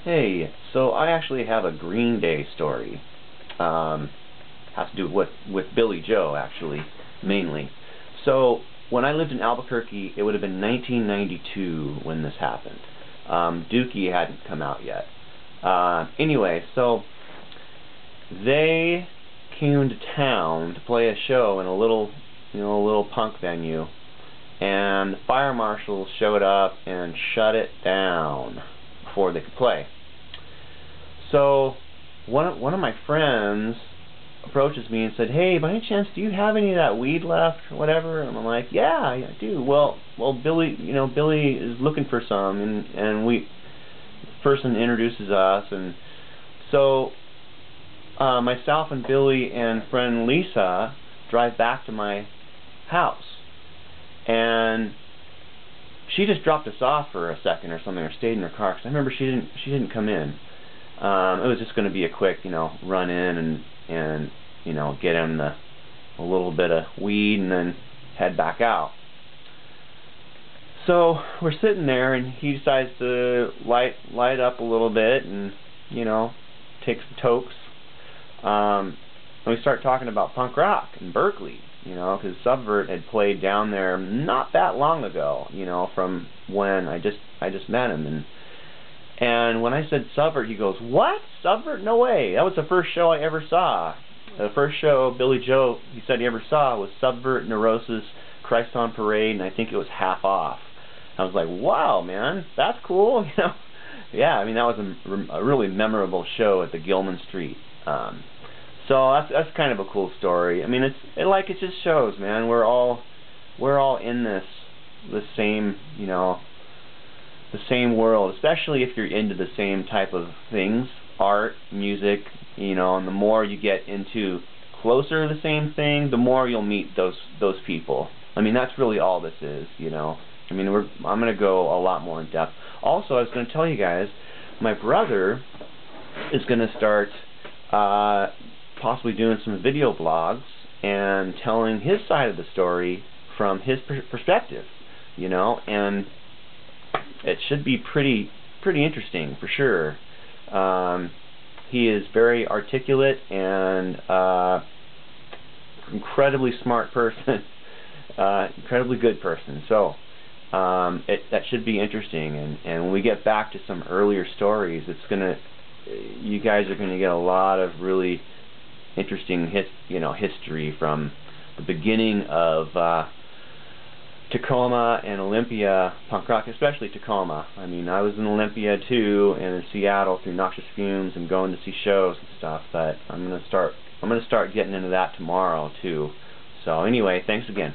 Hey, so I actually have a Green Day story. Has to do with Billy Joe, actually, mainly. So when I lived in Albuquerque, it would have been 1992 when this happened. Dookie hadn't come out yet. Anyway, so they came to town to play a show in a little punk venue, and the fire marshals showed up and shut it down before they could play. So one of my friends approaches me and said, "Hey, by any chance, do you have any of that weed left or whatever?" And I'm like, "Yeah, I do." Well, Billy is looking for some, and the person introduces us, and so myself and Billy and friend Lisa drive back to my house, and she just dropped us off for a second or something, or stayed in her car, because I remember she didn't come in. It was just going to be a quick, run in and get him a little bit of weed and then head back out. So we're sitting there, and he decides to light up a little bit and take some tokes. And we start talking about punk rock in Berkeley, because Subvert had played down there not that long ago, from when I just met him. And when I said Subvert, he goes, "What? Subvert? No way. That was the first show I ever saw." The first show Billy Joe, he said he ever saw, was Subvert, Neurosis, Christ on Parade, and I think it was Half Off. I was like, "Wow, man, that's cool." Yeah, I mean, that was a really memorable show at the Gilman Street. So that's kind of a cool story. I mean, it just shows, man, we're all in the same, the same world, especially if you're into the same type of things, art, music, and the more you get into closer to the same thing, the more you'll meet those people. I mean, that's really all this is, I mean, I'm going to go a lot more in depth. Also, I was going to tell you guys, my brother is going to start possibly doing some video blogs and telling his side of the story from his perspective, and it should be pretty interesting for sure. He is very articulate and incredibly smart person, incredibly good person. So that should be interesting. And when we get back to some earlier stories, you guys are gonna get a lot of really interesting history from the beginning of Tacoma and Olympia punk rock, especially Tacoma. I mean, I was in Olympia too, and in Seattle through Noxious Fumes and going to see shows and stuff. But I'm gonna start getting into that tomorrow too. So anyway, thanks again.